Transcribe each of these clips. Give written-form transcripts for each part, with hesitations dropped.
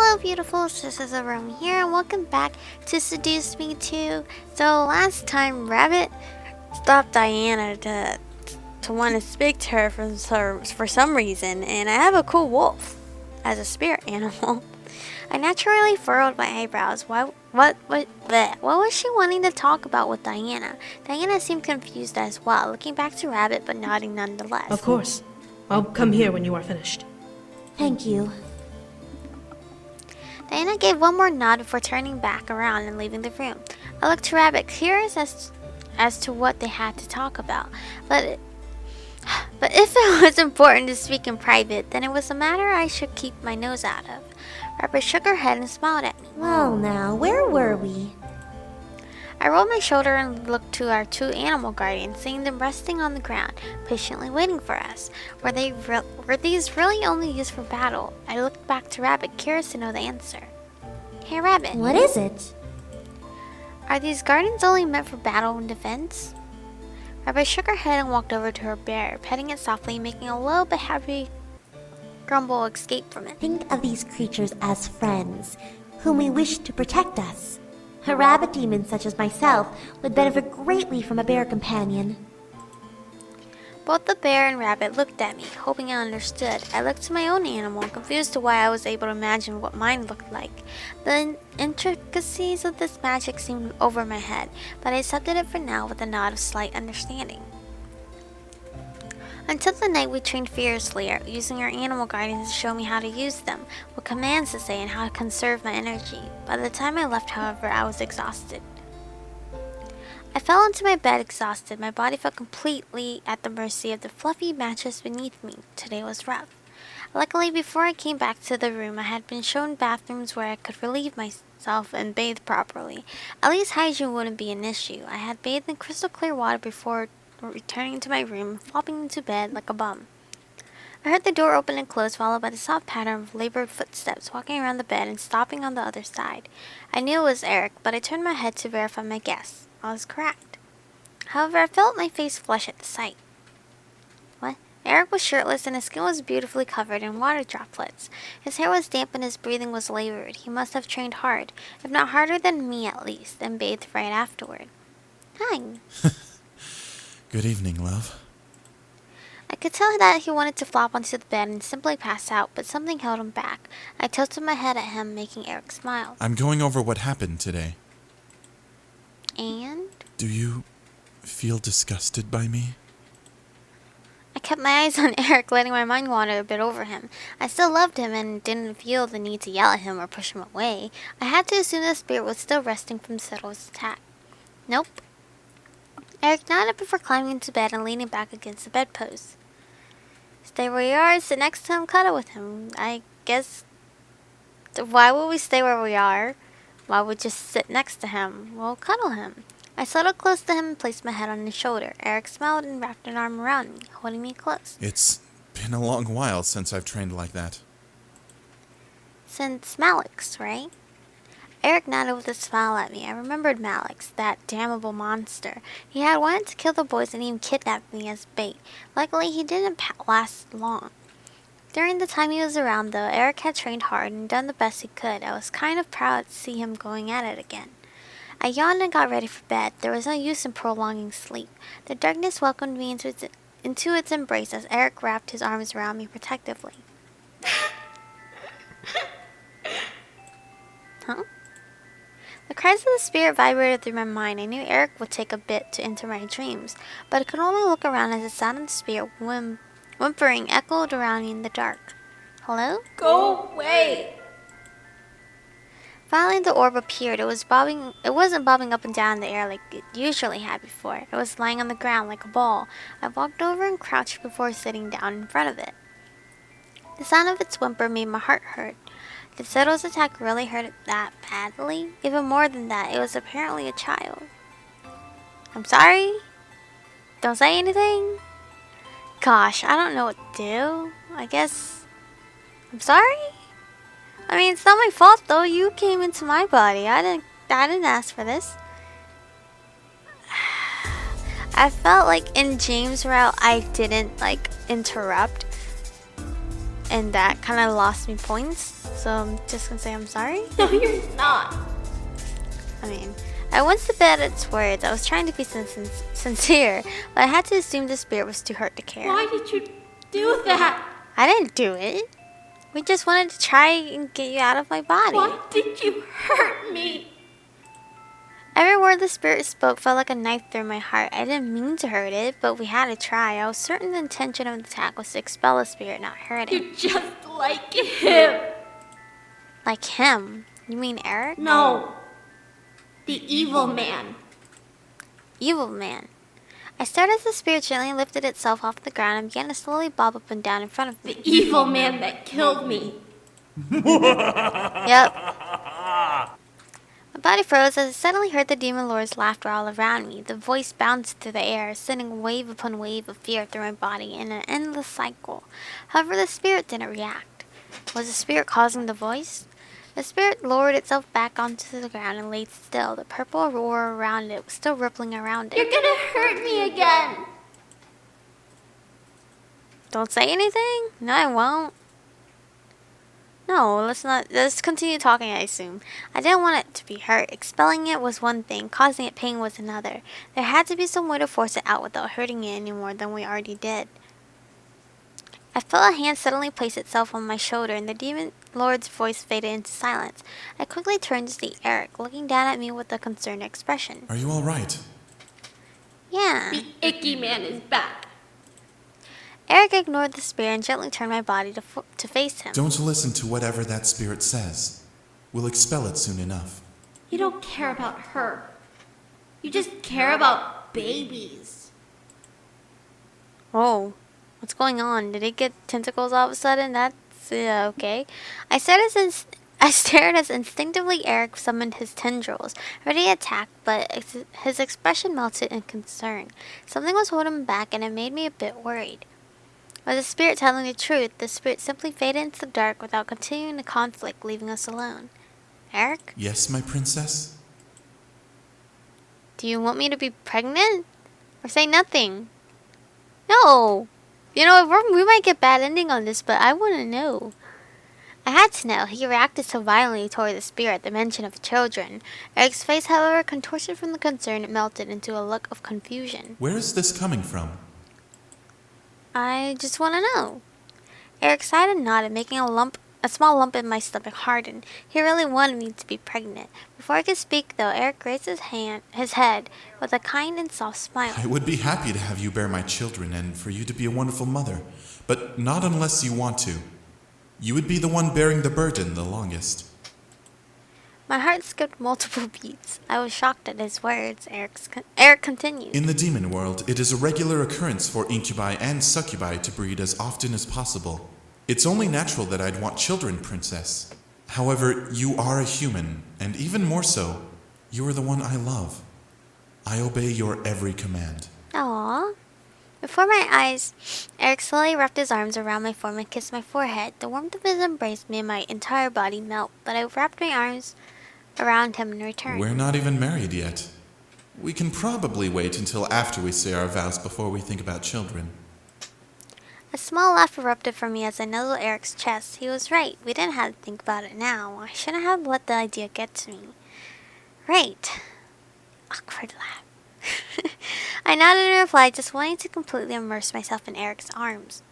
Hello beautifuls, this is Aromie here and welcome back to Seduce Me Too. So last time Rabbit stopped Diana to want to speak to her for some reason, and I have a cool wolf as a spirit animal. I naturally furrowed my eyebrows. What was she wanting to talk about with Diana? Diana seemed confused as well, looking back to Rabbit but nodding nonetheless. Of course. I'll come here when you are finished. Thank you. Diana gave one more nod before turning back around and leaving the room. I looked to Rabbit, curious as to what they had to talk about. But if it was important to speak in private, then it was a matter I should keep my nose out of. Rabbit shook her head and smiled at me. Well now, where were we? I rolled my shoulder and looked to our two animal guardians, seeing them resting on the ground, patiently waiting for us. Were these really only used for battle? I looked back to Rabbit, curious to know the answer. Hey Rabbit. What is it? Are these guardians only meant for battle and defense? Rabbit shook her head and walked over to her bear, petting it softly, making a low but happy grumble escape from it. Think of these creatures as friends, whom we wish to protect us. A rabbit demon such as myself would benefit greatly from a bear companion. Both the bear and Rabbit looked at me, hoping I understood. I looked to my own animal, confused to why I was able to imagine what mine looked like. The intricacies of this magic seemed over my head, but I accepted it for now with a nod of slight understanding. Until the night we trained fiercely, using our animal guardians to show me how to use them, what commands to say, and how to conserve my energy. By the time I left, however, I was exhausted. I fell into my bed exhausted. My body felt completely at the mercy of the fluffy mattress beneath me. Today was rough. Luckily, before I came back to the room, I had been shown bathrooms where I could relieve myself and bathe properly. At least hygiene wouldn't be an issue. I had bathed in crystal clear water before returning to my room, flopping into bed like a bum. I heard the door open and close, followed by the soft pattern of labored footsteps walking around the bed and stopping on the other side. I knew it was Erik, but I turned my head to verify my guess. I was correct. However, I felt my face flush at the sight. What? Erik was shirtless and his skin was beautifully covered in water droplets. His hair was damp and his breathing was labored. He must have trained hard, if not harder than me at least, and bathed right afterward. Hi. Good evening, love. I could tell that he wanted to flop onto the bed and simply pass out, but something held him back. I tilted my head at him, making Erik smile. I'm going over what happened today. And? Do you feel disgusted by me? I kept my eyes on Erik, letting my mind wander a bit over him. I still loved him and didn't feel the need to yell at him or push him away. I had to assume the spirit was still resting from Settle's attack. Nope. Erik nodded before climbing into bed and leaning back against the bedpost. Stay where you are, sit next to him, cuddle with him. I guess... Why would we stay where we are? Why would we just sit next to him? We'll cuddle him. I settled close to him and placed my head on his shoulder. Erik smiled and wrapped an arm around me, holding me close. It's been a long while since I've trained like that. Since Malix, right? Erik nodded with a smile at me. I remembered Malix, that damnable monster. He had wanted to kill the boys and even kidnapped me as bait. Luckily, he didn't last long. During the time he was around, though, Erik had trained hard and done the best he could. I was kind of proud to see him going at it again. I yawned and got ready for bed. There was no use in prolonging sleep. The darkness welcomed me into its embrace as Erik wrapped his arms around me protectively. Huh? The cries of the spirit vibrated through my mind. I knew Erik would take a bit to enter my dreams, but I could only look around as the sound of the spirit whimpering echoed around me in the dark. Hello? Go away! Finally, the orb appeared. It wasn't bobbing up and down in the air like it usually had before. It was lying on the ground like a ball. I walked over and crouched before sitting down in front of it. The sound of its whimper made my heart hurt. Did Settle's attack really hurt it that badly? Even more than that, it was apparently a child. I'm sorry? Don't say anything? Gosh, I don't know what to do. I guess... I'm sorry? I mean, it's not my fault though. You came into my body. I didn't ask for this. I felt like in James' route, I didn't interrupt. And that kind of lost me points. So I'm just gonna say I'm sorry? No, you're not. I mean, I once debated its words. I was trying to be sincere, but I had to assume the spirit was too hurt to care. Why did you do that? I didn't do it. We just wanted to try and get you out of my body. Why did you hurt me? Every word the spirit spoke felt like a knife through my heart. I didn't mean to hurt it, but we had to try. I was certain the intention of the attack was to expel the spirit, not hurt it. You're just like him. Like him? You mean Erik? No. The evil man. Evil man. I stared as the spirit gently lifted itself off the ground and began to slowly bob up and down in front of me. The evil man that killed me. Yep. My body froze as I suddenly heard the demon lord's laughter all around me. The voice bounced through the air, sending wave upon wave of fear through my body in an endless cycle. However, the spirit didn't react. Was the spirit causing the voice? The spirit lowered itself back onto the ground and laid still. The purple aurora around it was still rippling around it. You're gonna hurt me again. Don't say anything? No, I won't. No, let's continue talking, I assume. I didn't want it to be hurt. Expelling it was one thing, causing it pain was another. There had to be some way to force it out without hurting it any more than we already did. I felt a hand suddenly place itself on my shoulder, and the demon lord's voice faded into silence. I quickly turned to see Erik, looking down at me with a concerned expression. Are you all right? Yeah. The icky man is back. Erik ignored the spirit and gently turned my body to face him. Don't listen to whatever that spirit says. We'll expel it soon enough. You don't care about her. You just care about babies. Whoa. What's going on? Did it get tentacles all of a sudden? That's okay. I stared as instinctively Erik summoned his tendrils, ready to attack, but his expression melted in concern. Something was holding him back, and it made me a bit worried. Was the spirit telling the truth? The spirit simply faded into the dark without continuing the conflict, leaving us alone. Erik? Yes, my princess? Do you want me to be pregnant? Or say nothing? No! You know, we might get bad ending on this, but I want to know. I had to know. He reacted so violently toward the spirit at the mention of children. Erik's face, however, contorted from the concern, it melted into a look of confusion. Where is this coming from? I just want to know. Erik sighed and nodded, making a small lump in my stomach harden. He really wanted me to be pregnant. Before I could speak, though, Erik raised his head with a kind and soft smile. I would be happy to have you bear my children and for you to be a wonderful mother, but not unless you want to. You would be the one bearing the burden the longest. My heart skipped multiple beats. I was shocked at his words. Erik continued. In the demon world, it is a regular occurrence for incubi and succubi to breed as often as possible. It's only natural that I'd want children, princess. However, you are a human, and even more so, you are the one I love. I obey your every command. Aww. Before my eyes, Erik slowly wrapped his arms around my form and kissed my forehead. The warmth of his embrace made my entire body melt, but I wrapped my arms around him in return. We're not even married yet. We can probably wait until after we say our vows before we think about children. A small laugh erupted from me as I nuzzled Erik's chest. He was right. We didn't have to think about it now. I shouldn't have let the idea get to me. Right. Awkward laugh. I nodded in reply, just wanting to completely immerse myself in Erik's arms.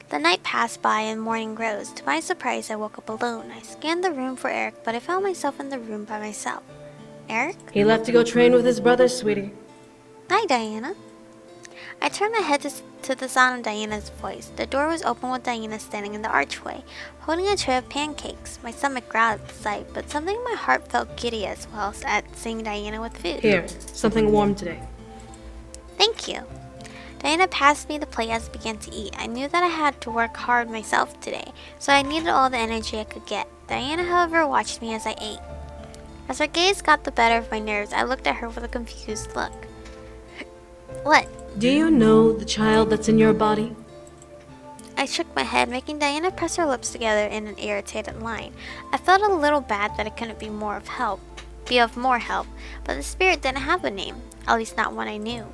The night passed by and morning rose. To my surprise, I woke up alone. I scanned the room for Erik, but I found myself in the room by myself. Erik? He left to go train with his brothers, sweetie. Hi, Diana. I turned my head to the sound of Diana's voice. The door was open with Diana standing in the archway, holding a tray of pancakes. My stomach growled at the sight, but something in my heart felt giddy as well at seeing Diana with food. Here, something warm today. Thank you. Diana passed me the plate as I began to eat. I knew that I had to work hard myself today, so I needed all the energy I could get. Diana, however, watched me as I ate. As her gaze got the better of my nerves, I looked at her with a confused look. What? Do you know the child that's in your body? I shook my head, making Diana press her lips together in an irritated line. I felt a little bad that I couldn't be of more help, but the spirit didn't have a name, at least not one I knew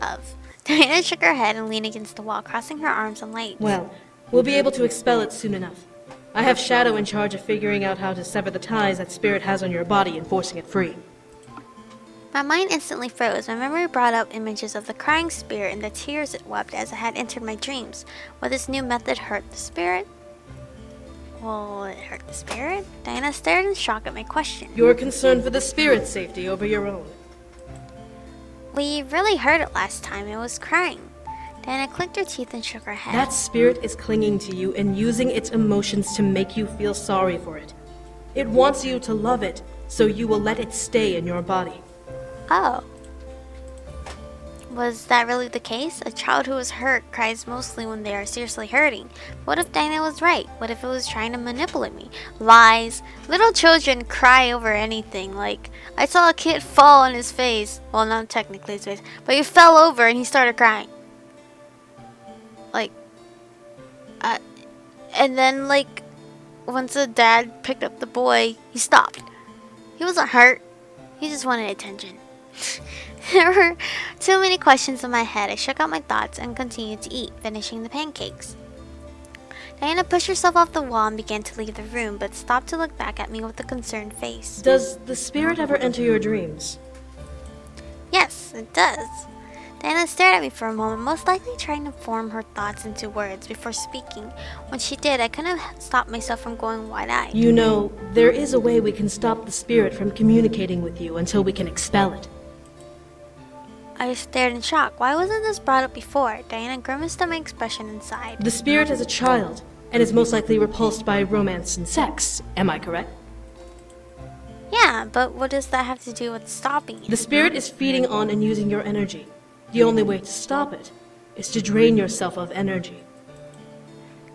of. Diana shook her head and leaned against the wall, crossing her arms and legs. Well, we'll be able to expel it soon enough. I have Shadow in charge of figuring out how to sever the ties that spirit has on your body and forcing it free. My mind instantly froze. My memory brought up images of the crying spirit and the tears it wept as it had entered my dreams. Would this new method hurt the spirit? Will it hurt the spirit? Diana stared in shock at my question. You're concerned for the spirit's safety over your own. We really heard it last time. It was crying. Diana clicked her teeth and shook her head. That spirit is clinging to you and using its emotions to make you feel sorry for it. It wants you to love it, so you will let it stay in your body. Oh. Was that really the case? A child who is hurt cries mostly when they are seriously hurting. What if Diana was right? What if it was trying to manipulate me? Lies. Little children cry over anything. Like, I saw a kid fall on his face. Well, not technically his face, but he fell over and he started crying. Like, and then, like, once the dad picked up the boy, he stopped. He wasn't hurt. He just wanted attention. There were too many questions in my head. I shook out my thoughts and continued to eat, finishing the pancakes. Diana pushed herself off the wall and began to leave the room, but stopped to look back at me with a concerned face. Does the spirit ever enter your dreams? Yes, it does. Diana stared at me for a moment, most likely trying to form her thoughts into words before speaking. When she did, I couldn't stop myself from going wide-eyed. You know, there is a way we can stop the spirit from communicating with you until we can expel it. I stared in shock. Why wasn't this brought up before? Diana grimaced at my expression and sighed. The spirit is a child, and is most likely repulsed by romance and sex. Am I correct? Yeah, but what does that have to do with stopping it? The spirit is feeding on and using your energy. The only way to stop it is to drain yourself of energy.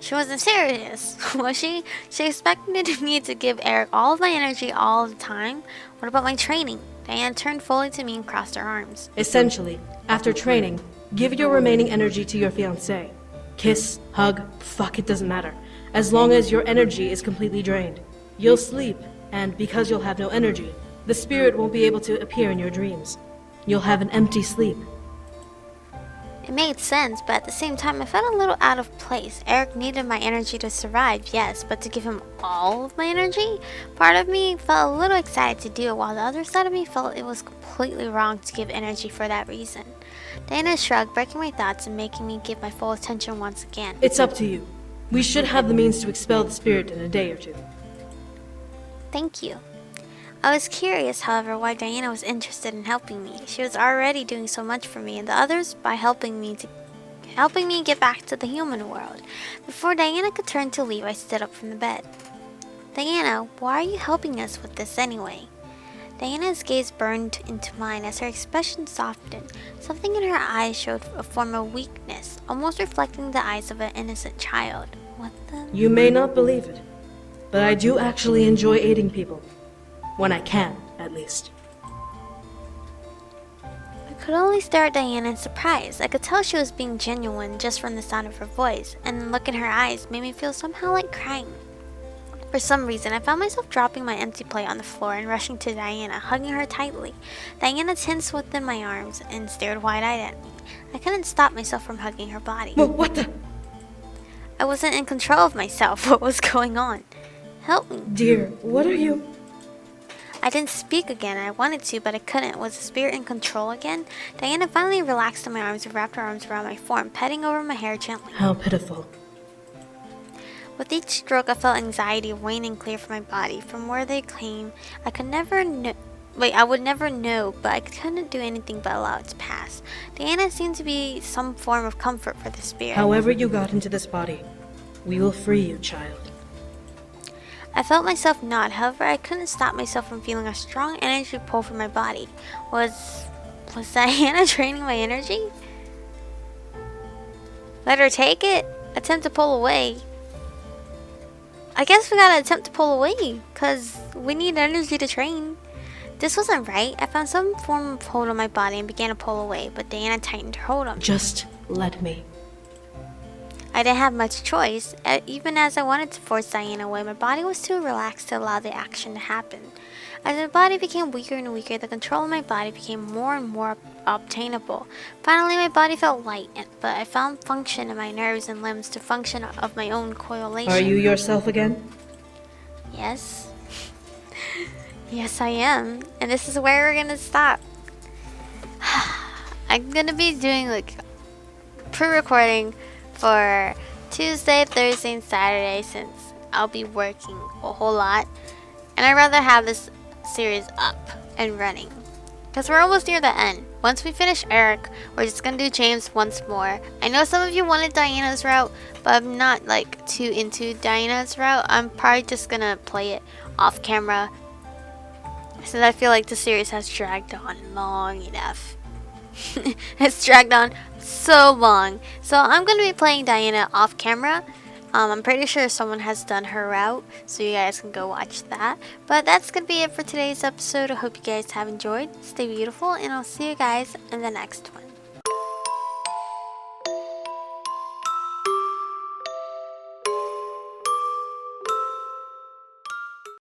She wasn't serious, was she? She expected me to give Erik all of my energy all the time? What about my training? Diana turned fully to me and crossed her arms. Essentially, after training, give your remaining energy to your fiancé. Kiss, hug, fuck, it doesn't matter. As long as your energy is completely drained. You'll sleep, and because you'll have no energy, the spirit won't be able to appear in your dreams. You'll have an empty sleep. It made sense, but at the same time, I felt a little out of place. Erik needed my energy to survive, yes, but to give him all of my energy? Part of me felt a little excited to do it, while the other side of me felt it was completely wrong to give energy for that reason. Diana shrugged, breaking my thoughts and making me give my full attention once again. It's up to you. We should have the means to expel the spirit in a day or two. Thank you. I was curious, however, why Diana was interested in helping me. She was already doing so much for me and the others by helping me get back to the human world. Before Diana could turn to leave, I stood up from the bed. Diana, why are you helping us with this anyway? Diana's gaze burned into mine as her expression softened. Something in her eyes showed a form of weakness, almost reflecting the eyes of an innocent child. What the? You may not believe it, but I do actually enjoy aiding people. When I can, at least. I could only stare at Diana in surprise. I could tell she was being genuine just from the sound of her voice, and the look in her eyes made me feel somehow like crying. For some reason, I found myself dropping my empty plate on the floor and rushing to Diana, hugging her tightly. Diana tensed within my arms and stared wide-eyed at me. I couldn't stop myself from hugging her body. What the? I wasn't in control of myself. What was going on? Help me. Dear, what are you? I didn't speak again. I wanted to, but I couldn't. Was the spirit in control again? Diana finally relaxed in my arms and wrapped her arms around my form, petting over my hair gently. How pitiful. With each stroke, I felt anxiety wane and clear from my body. From where they came, I would never know, but I couldn't do anything but allow it to pass. Diana seemed to be some form of comfort for the spirit. However you got into this body, we will free you, child. I felt myself nod, however I couldn't stop myself from feeling a strong energy pull from my body. Was Diana draining my energy? Let her take it? Attempt to pull away. I guess we gotta attempt to pull away, cause we need energy to train. This wasn't right. I found some form of hold on my body and began to pull away, but Diana tightened her hold on me. Just let me. I didn't have much choice. Even as I wanted to force Diana away, my body was too relaxed to allow the action to happen. As my body became weaker and weaker, the control of my body became more and more obtainable. Finally, my body felt light, but I found function in my nerves and limbs to function of my own coagulation. Are you yourself again? Yes. Yes, I am. And this is where we're gonna stop. I'm gonna be doing like pre-recording for Tuesday, Thursday, and Saturday since I'll be working a whole lot. And I'd rather have this series up and running because we're almost near the end. Once we finish Erik, we're just gonna do James once more. I know some of you wanted Diana's route, but I'm not like too into Diana's route. I'm probably just gonna play it off camera since I feel like the series has dragged on long enough. It's dragged on so long. So I'm gonna be playing Diana off camera. I'm pretty sure someone has done her route, so you guys can go watch that. But that's gonna be it for today's episode. I hope you guys have enjoyed. Stay beautiful, and I'll see you guys in the next one.